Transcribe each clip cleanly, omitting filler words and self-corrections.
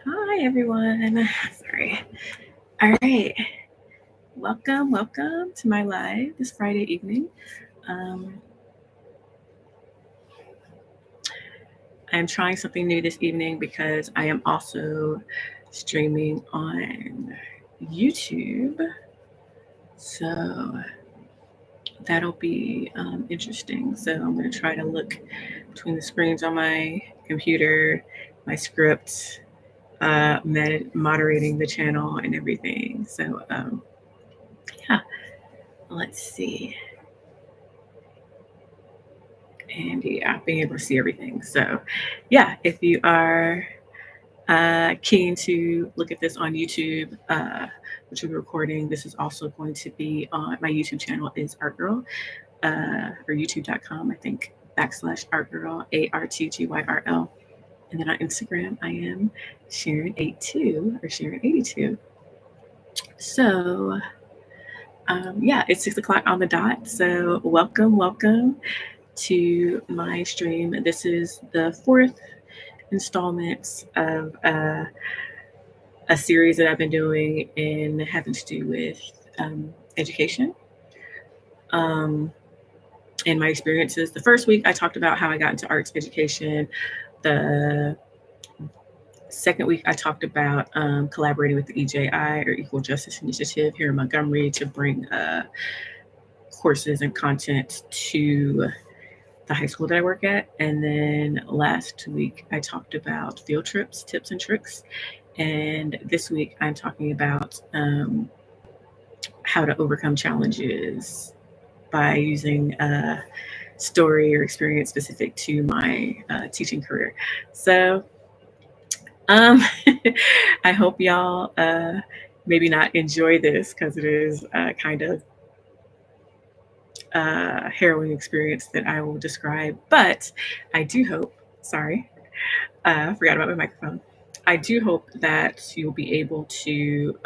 Hi, everyone. Sorry. All right. Welcome to my live this Friday evening. Um, I'm trying something new this evening because I am also streaming on YouTube. So that'll be interesting. So I'm going to try to look between the screens on my computer, my script, moderating the channel and everything. So, yeah, let's see. And yeah, being able to see everything. So, yeah, if you are keen to look at this on YouTube, which we're recording, this is also going to be on my YouTube channel is Art Girl, or youtube.com, I think, /Art Girl, ARTGYRL. And then on Instagram, I am Sharon82 or Sharon82. So, yeah, it's 6 o'clock on the dot. So, welcome to my stream. This is the fourth installment of a series that I've been doing in having to do with education um, and my experiences. The first week, I talked about how I got into arts education. The second week, I talked about collaborating with the EJI, or Equal Justice Initiative, here in Montgomery to bring courses and content to the high school that I work at. And then last week, I talked about field trips, tips, and tricks. And this week, I'm talking about how to overcome challenges by using a story or experience specific to my teaching career. So, um, I hope y'all maybe not enjoy this because it is kind of harrowing experience that I will describe. But I do hope, sorry, I forgot about my microphone. I do hope that you'll be able to,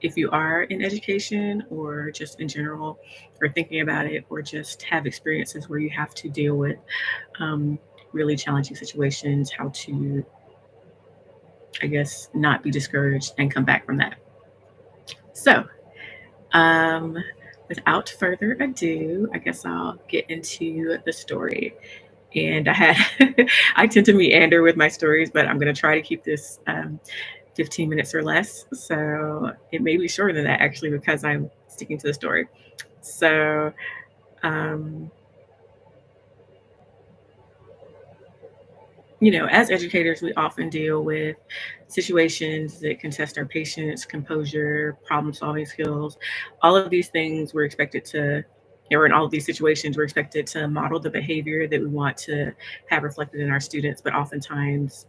if you are in education or just in general, or thinking about it, or just have experiences where you have to deal with um, really challenging situations, how to, I guess, not be discouraged and come back from that. So, um, without further ado, I guess I'll get into the story. And I had, I tend to meander with my stories, but I'm going to try to keep this 15 minutes or less. So it may be shorter than that actually because I'm sticking to the story. So, um, as educators, we often deal with situations that can test our patience, composure, problem solving skills. All of these things we're expected to, or in all of these situations, we're expected to model the behavior that we want to have reflected in our students. But oftentimes,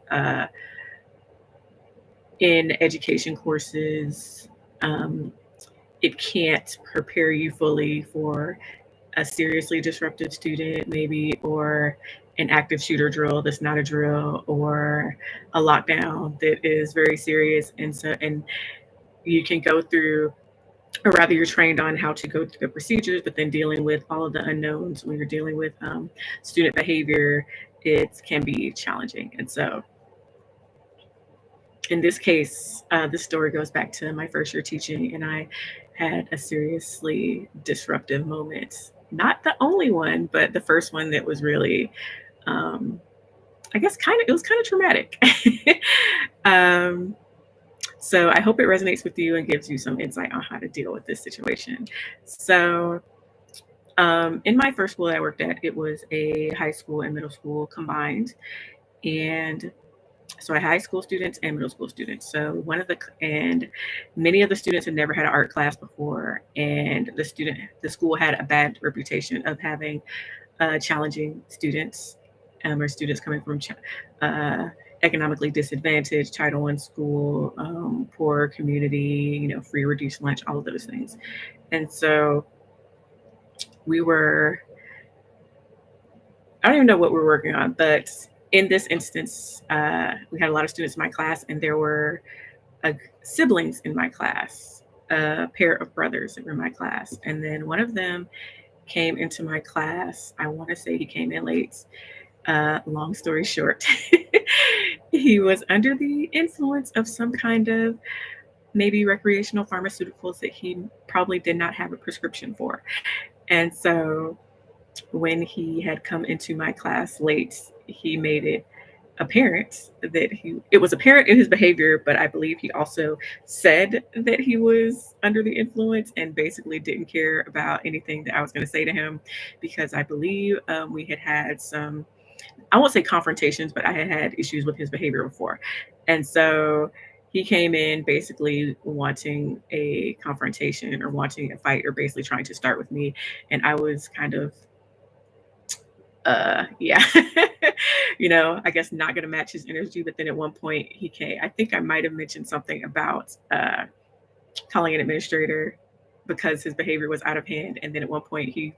in education courses, um, it can't prepare you fully for a seriously disruptive student, maybe, or an active shooter drill that's not a drill, or a lockdown that is very serious. And you can go through, or rather, you're trained on how to go through the procedures, but then dealing with all of the unknowns when you're dealing with student behavior, it can be challenging. And so, in this case, this story goes back to my first year teaching, and I had a seriously disruptive moment. Not the only one, but the first one that was really, um, I guess, it was kind of traumatic. um, so I hope it resonates with you and gives you some insight on how to deal with this situation. So, in my first school I worked at, it was a high school and middle school combined, and so I had high school students and middle school students. So and many of the students had never had an art class before, and the school had a bad reputation of having challenging students, or students coming from economically disadvantaged, Title I school, poor community, free reduced lunch, all of those things. And so we were, I don't even know what we were working on, but in this instance, we had a lot of students in my class, and there were uh, siblings in my class, a pair of brothers that were in my class. And then one of them came into my class. I want to say he came in late. Long story short, He was under the influence of some kind of maybe recreational pharmaceuticals that he probably did not have a prescription for. And so when he had come into my class late, he made it apparent that it was apparent in his behavior, but I believe he also said that he was under the influence and basically didn't care about anything that I was going to say to him, because I believe we had had some, I won't say confrontations, but I had had issues with his behavior before. And so he came in basically wanting a confrontation or wanting a fight or basically trying to start with me. And I was kind of, yeah, I guess not going to match his energy. But then at one point he came, I think I might have mentioned something about calling an administrator because his behavior was out of hand. And then at one point he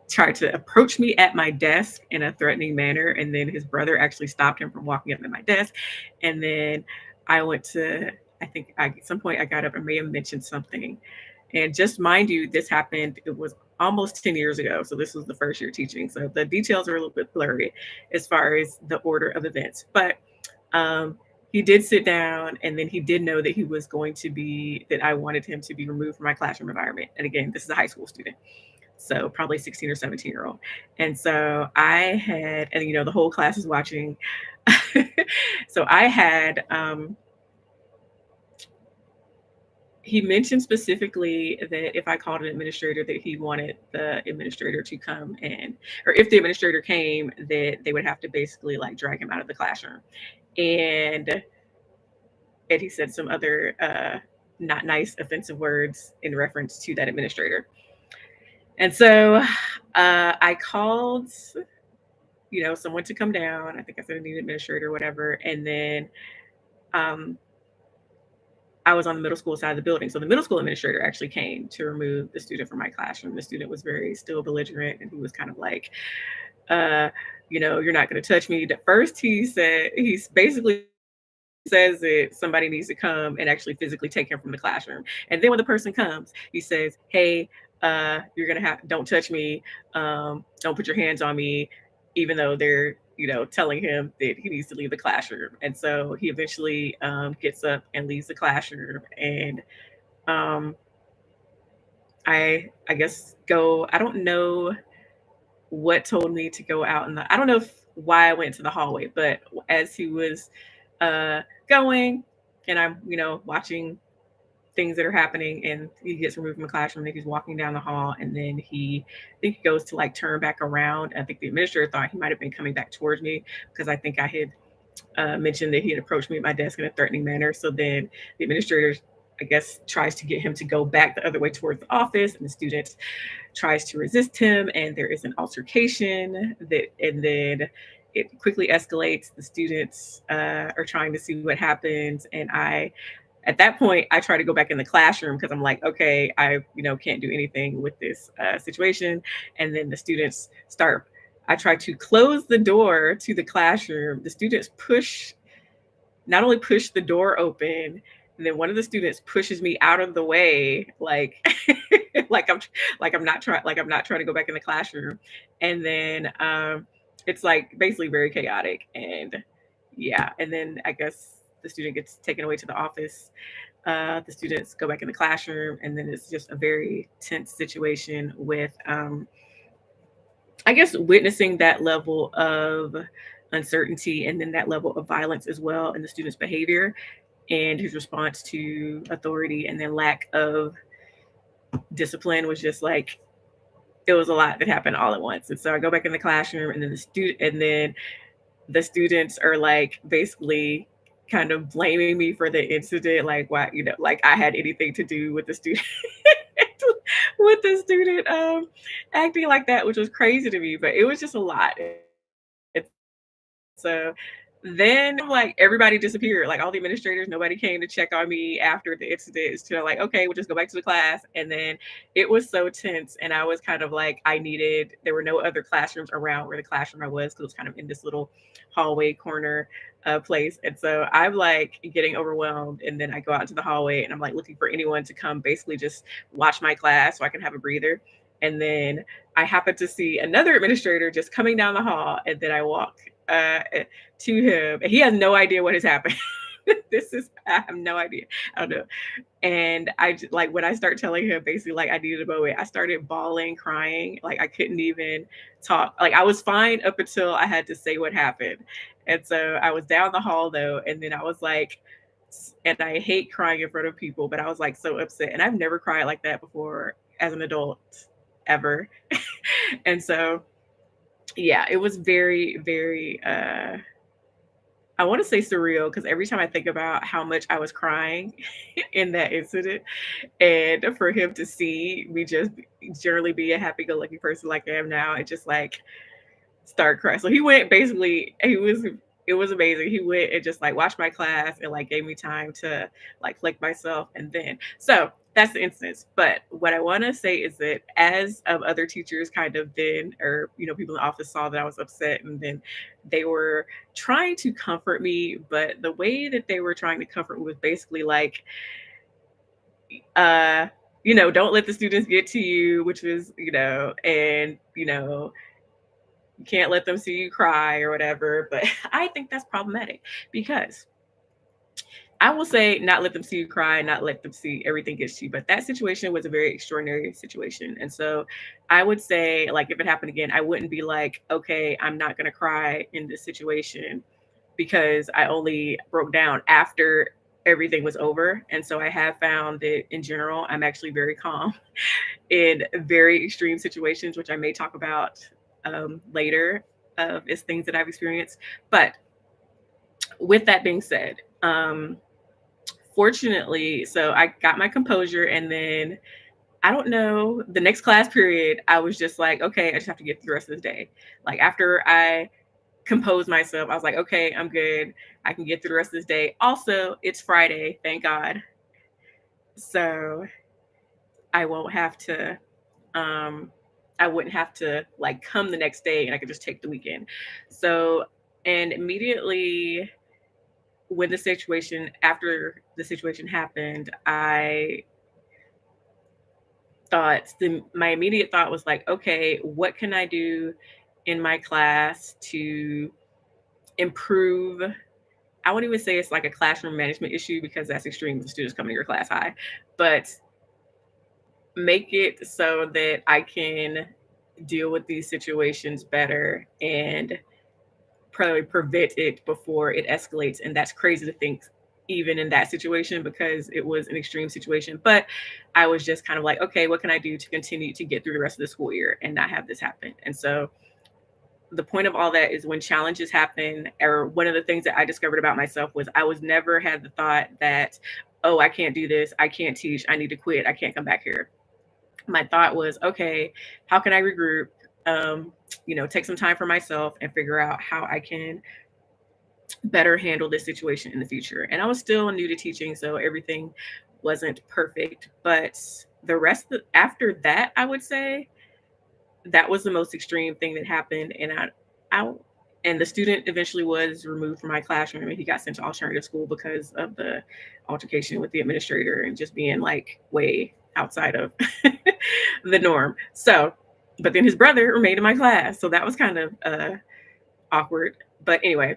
tried to approach me at my desk in a threatening manner. And then his brother actually stopped him from walking up to my desk. And then I went to, I think at some point I got up and may have mentioned something. And just mind you, this happened, it was almost 10 years ago. So this was the first year teaching. So the details are a little bit blurry as far as the order of events. But um, he did sit down, and then he did know that he was going to be, that I wanted him to be removed from my classroom environment. And again, this is a high school student, so probably 16 or 17-year-old. And so I had, and the whole class is watching. So I had, he mentioned specifically that if I called an administrator, that he wanted the administrator to come and, or if the administrator came, that they would have to basically like drag him out of the classroom. And and he said some other not nice, offensive words in reference to that administrator. And so I called, someone to come down. I think I said I need an administrator or whatever. And then um, I was on the middle school side of the building. So the middle school administrator actually came to remove the student from my classroom. The student was very still belligerent, and he was kind of like, uh, you're not going to touch me. At first, he said, he's basically says that somebody needs to come and actually physically take him from the classroom. And then when the person comes, he says, "Hey, you're gonna have don't touch me, don't put your hands on me," even though they're telling him that he needs to leave the classroom. And so he eventually gets up and leaves the classroom. And um, I guess go. I don't know what told me to go out in the. I don't know if why I went to the hallway, but as he was uh, going, and I'm watching things that are happening, and he gets removed from the classroom, and he's walking down the hall, and then I think he goes to like turn back around. I think the administrator thought he might have been coming back towards me, because I think I had mentioned that he had approached me at my desk in a threatening manner. So then the administrator, I guess, tries to get him to go back the other way towards the office, and the student tries to resist him, and there is an altercation and then it quickly escalates. The students are trying to see what happens, and at that point, I try to go back in the classroom because I'm like, okay, I can't do anything with this situation. And then the students start. I try to close the door to the classroom. The students not only push the door open, and then one of the students pushes me out of the way, like like I'm not trying to go back in the classroom. And then it's like basically very chaotic. And yeah, and then I guess the student gets taken away to the office. The students go back in the classroom, and then it's just a very tense situation with I guess witnessing that level of uncertainty, and then that level of violence as well in the student's behavior and his response to authority, and then lack of discipline was just like, it was a lot that happened all at once. And so I go back in the classroom, and then the students are like basically kind of blaming me for the incident, like why, like I had anything to do with the student with the student acting like that, which was crazy to me, but it was just a lot. So then like everybody disappeared. Like all the administrators, nobody came to check on me after the incident. It's kind of like, okay, we'll just go back to the class. And then it was so tense. And I was kind of like, there were no other classrooms around where the classroom I was, because it was kind of in this little hallway corner place. And so I'm like getting overwhelmed. And then I go out into the hallway, and I'm like looking for anyone to come basically just watch my class so I can have a breather. And then I happen to see another administrator just coming down the hall. And then I walk to him, and he has no idea what has happened. I have no idea. I don't know. And like when I start telling him basically like I needed a moment, I started bawling, crying. Like I couldn't even talk. Like I was fine up until I had to say what happened. And so I was down the hall though, and then I was like, and I hate crying in front of people, but I was like so upset. And I've never cried like that before as an adult ever. And so yeah, it was very, very I want to say surreal because every time I think about how much I was crying in that incident, and for him to see me just generally be a happy-go-lucky person like I am now, and just like start crying. So he went basically, it was amazing. He went and just like watched my class and like gave me time to like collect myself. And then, so that's the instance. But what I want to say is that as other teachers kind of then, or, people in the office saw that I was upset, and then they were trying to comfort me. But the way that they were trying to comfort me was basically like, uh, don't let the students get to you, which was, and, you can't let them see you cry or whatever. But I think that's problematic because I will say not let them see you cry, not let them see everything gets to you. But that situation was a very extraordinary situation. And so I would say, like, if it happened again, I wouldn't be like, okay, I'm not going to cry in this situation because I only broke down after everything was over. And so I have found that in general, I'm actually very calm in very extreme situations, which I may talk about later as things that I've experienced. But with that being said, fortunately, so I got my composure, and then I don't know, the next class period, I was just like, okay, I just have to get through the rest of this day. Like after I composed myself, I was like, okay, I'm good. I can get through the rest of this day. Also, it's Friday, thank God. So I won't have to I wouldn't have to like come the next day, and I could just take the weekend. So, and immediately after the situation happened, my immediate thought was like, okay, what can I do in my class to improve? I wouldn't even say it's like a classroom management issue because that's extreme with students coming to your class high, but make it so that I can deal with these situations better and probably prevent it before it escalates. And that's crazy to think even in that situation because it was an extreme situation. But I was just kind of like, okay, what can I do to continue to get through the rest of the school year and not have this happen? And so the point of all that is when challenges happen, or one of the things that I discovered about myself was I was never had the thought that, oh, I can't do this, I can't teach, I need to quit, I can't come back here. My thought was, okay, how can I regroup? Take some time for myself and figure out how I can better handle this situation in the future. And I was still new to teaching, so everything wasn't perfect. But after that, I would say that was the most extreme thing that happened. And the student eventually was removed from my classroom, and he got sent to alternative school because of the altercation with the administrator and just being like way outside of the norm. So, but then his brother remained in my class, so that was kind of awkward. But anyway,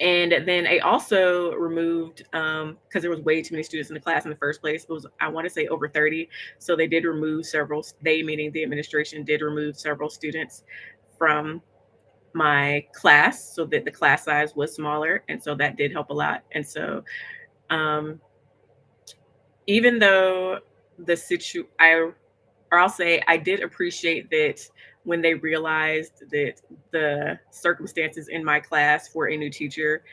and then I also removed because there was way too many students in the class in the first place. It was, I want to say, over 30. So they did remove several. They, meaning the administration, did remove several students from my class so that the class size was smaller, and so that did help a lot. And so even though I'll say I did appreciate that when they realized that the circumstances in my class for a new teacher,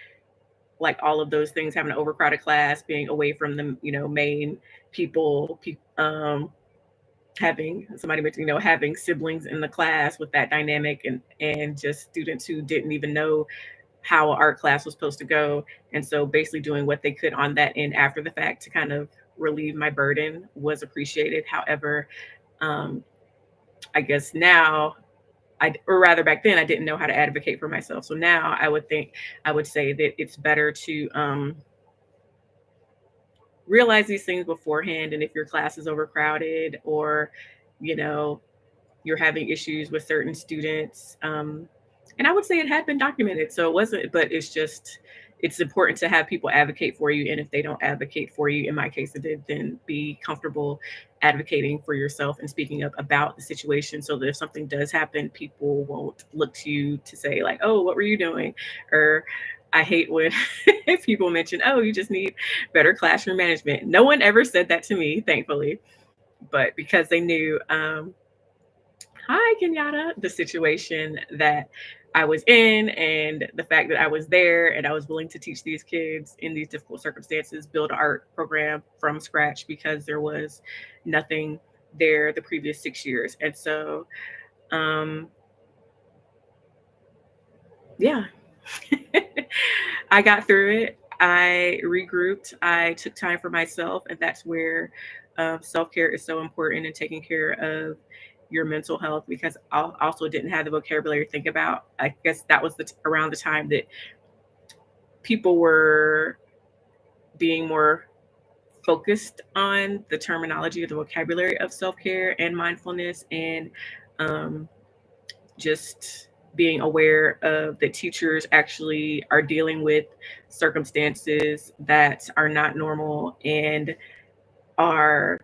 like all of those things, having an overcrowded class, being away from the main people, having somebody mentioned, having siblings in the class with that dynamic, and just students who didn't even know how an art class was supposed to go. And so basically doing what they could on that end after the fact to kind of relieve my burden was appreciated. However, I guess now, or rather back then, I didn't know how to advocate for myself. So now I would say that it's better to realize these things beforehand. And if your class is overcrowded, or, you're having issues with certain students, And I would say it had been documented. So it wasn't, but it's important to have people advocate for you. And if they don't advocate for you, in my case, it did, then be comfortable advocating for yourself and speaking up about the situation so that if something does happen, people won't look to you to say, like, oh, what were you doing? Or I hate when people mention, oh, you just need better classroom management. No one ever said that to me, thankfully, but because they knew, hi, Kenyatta, the situation that I was in and the fact that I was there and I was willing to teach these kids in these difficult circumstances, build an art program from scratch because there was nothing there the previous 6 years. And so, um, yeah, I got through it. I regrouped. I took time for myself, and that's where self care is so important in taking care of your mental health. Because I also didn't have the vocabulary to think about. I guess that was around the time that people were being more focused on the terminology or the vocabulary of self care and mindfulness and um, just being aware of that teachers actually are dealing with circumstances that are not normal and are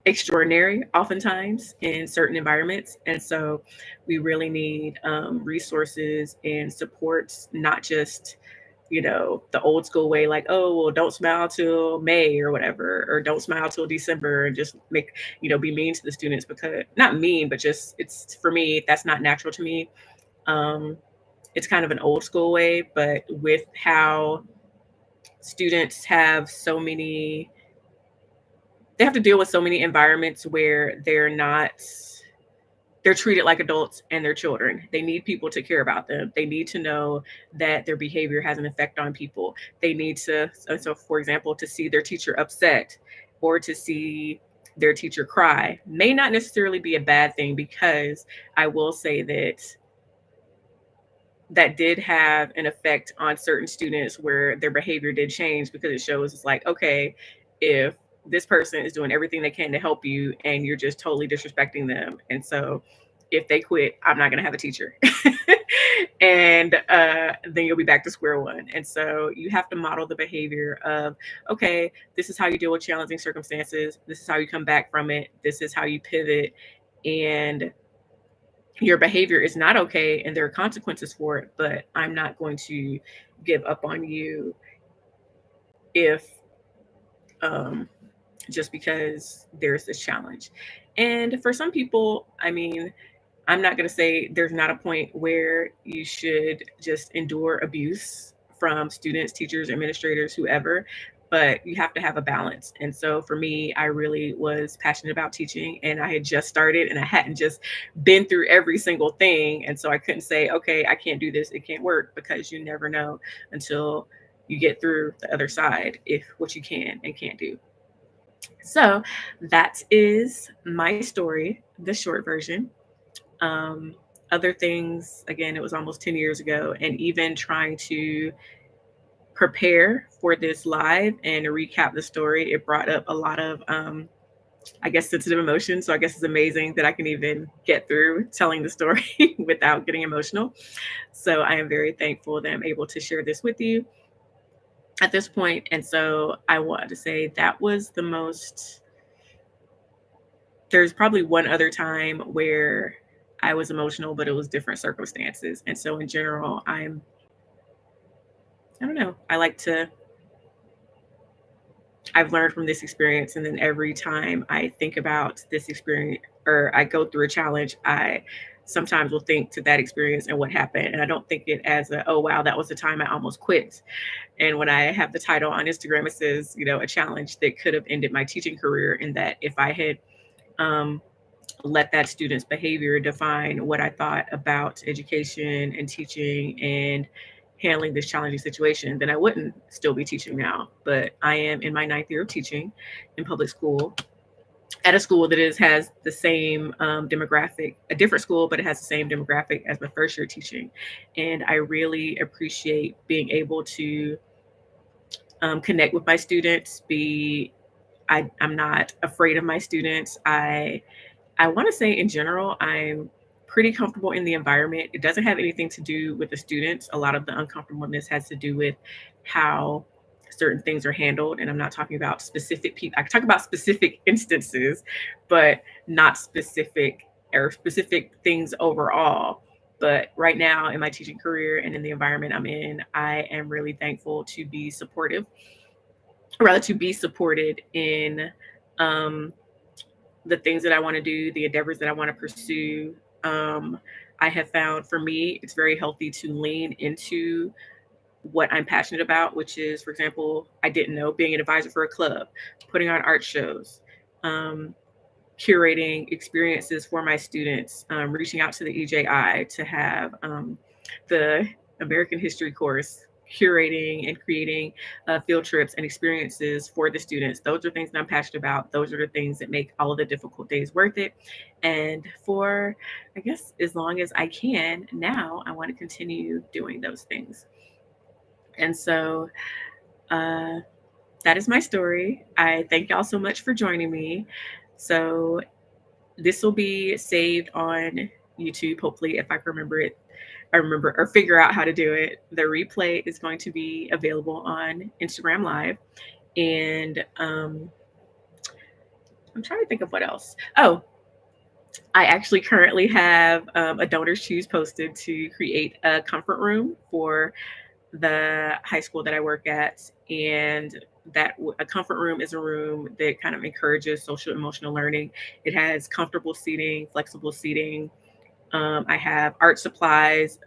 extraordinary oftentimes in certain environments. And so we really need resources and supports, not just, the old school way, like, oh, well, don't smile till May or whatever, or don't smile till December and just make, be mean to the students because not mean, but just it's for me, that's not natural to me. Um, it's kind of an old school way, but with how students have so many they have to deal with so many environments where they're treated like adults and they're children. They need people to care about them. They need to know that their behavior has an effect on people. They need to, so for example, to see their teacher upset or to see their teacher cry may not necessarily be a bad thing, because I will say that did have an effect on certain students where their behavior did change, because it shows it's like, okay, if this person is doing everything they can to help you and you're just totally disrespecting them. And so if they quit, I'm not going to have a teacher. And then you'll be back to square one. And so you have to model the behavior of, okay, this is how you deal with challenging circumstances. This is how you come back from it. This is how you pivot. And your behavior is not okay and there are consequences for it, but I'm not going to give up on you if um, just because there's this challenge. And for some people, I mean, I'm not going to say there's not a point where you should just endure abuse from students, teachers, administrators, whoever, but you have to have a balance. And so for me, I really was passionate about teaching and I had just started and I hadn't just been through every single thing. And so I couldn't say, okay, I can't do this, it can't work, because you never know until you get through the other side if what you can and can't do. So that is my story, the short version. Um, Other things, again, it was almost 10 years ago, and even trying to prepare for this live and recap the story, it brought up a lot of, I guess, sensitive emotions. So I guess it's amazing that I can even get through telling the story without getting emotional. So I am very thankful that I'm able to share this with you at this point. And so I wanted to say that was the most, there's probably one other time where I was emotional, but it was different circumstances. And so in general, I don't know, I've learned from this experience. And then every time I think about this experience or I go through a challenge, I sometimes will think to that experience and what happened. And I don't think it as oh, wow, that was the time I almost quit. And when I have the title on Instagram, it says, a challenge that could have ended my teaching career. And that if I had, um, let that student's behavior define what I thought about education and teaching and handling this challenging situation, then I wouldn't still be teaching now. But I am in my 9th year of teaching in public school at a school that has the same demographic, a different school, but it has the same demographic as my first year teaching. And I really appreciate being able to connect with my students. I'm not afraid of my students. I want to say in general, I'm pretty comfortable in the environment. It doesn't have anything to do with the students. A lot of the uncomfortableness has to do with how certain things are handled. And I'm not talking about specific people. I can talk about specific instances, but not specific things overall. But right now in my teaching career and in the environment I'm in, I am really thankful to be supportive, or rather to be supported in um, the things that I want to do, the endeavors that I want to pursue. I have found for me, it's very healthy to lean into what I'm passionate about, which is, for example, I didn't know, being an advisor for a club, putting on art shows, um, curating experiences for my students, reaching out to the EJI to have the American history course, curating and creating field trips and experiences for the students. Those are things that I'm passionate about. Those are the things that make all of the difficult days worth it. And for, I guess, as long as I can now, I want to continue doing those things. And so uh, that is my story. I thank y'all so much for joining me. So this will be saved on YouTube, hopefully, if I can remember it. I remember or figure out how to do it. The replay is going to be available on Instagram Live. And I'm trying to think of what else. Oh, I actually currently have a Donors Choose posted to create a comfort room for the high school that I work at. And a comfort room is a room that kind of encourages social emotional learning. It has comfortable seating, flexible seating. I have art supplies,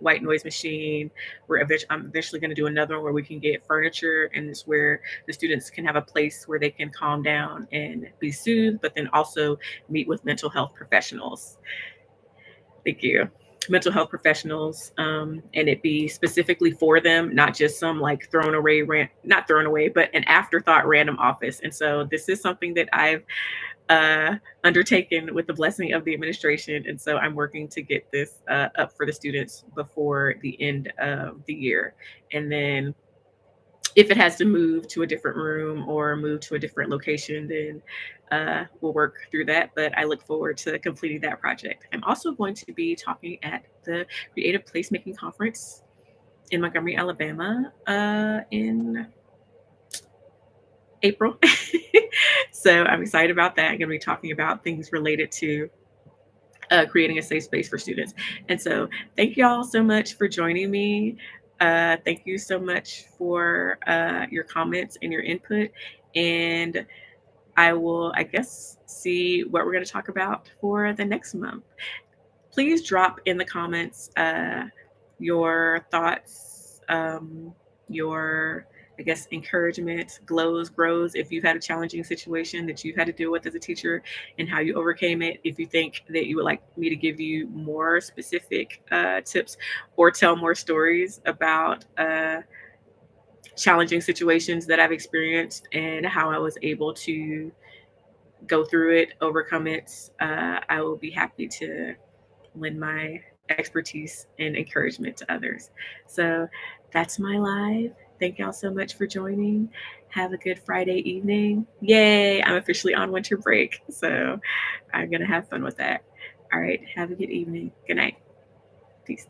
white noise machine. I'm eventually going to do another one where we can get furniture, and it's where the students can have a place where they can calm down and be soothed, but then also meet with mental health professionals. Thank you. Mental health professionals, and it be specifically for them, not just some like not thrown away, but an afterthought random office. And so this is something that I've undertaken with the blessing of the administration. And so I'm working to get this up for the students before the end of the year. And then if it has to move to a different room or move to a different location, then we'll work through that. But I look forward to completing that project. I'm also going to be talking at the Creative Placemaking Conference in Montgomery, Alabama in April. So I'm excited about that. I'm going to be talking about things related to creating a safe space for students. And so thank you all so much for joining me. Thank you so much for your comments and your input. And I will, I guess, see what we're going to talk about for the next month. Please drop in the comments your thoughts, your, I guess, encouragement, grows if you've had a challenging situation that you've had to deal with as a teacher and how you overcame it. If you think that you would like me to give you more specific tips or tell more stories about challenging situations that I've experienced and how I was able to go through it, overcome it, I will be happy to lend my expertise and encouragement to others. So that's my live. Thank y'all so much for joining. Have a good Friday evening. Yay, I'm officially on winter break. So I'm going to have fun with that. All right, have a good evening. Good night. Peace.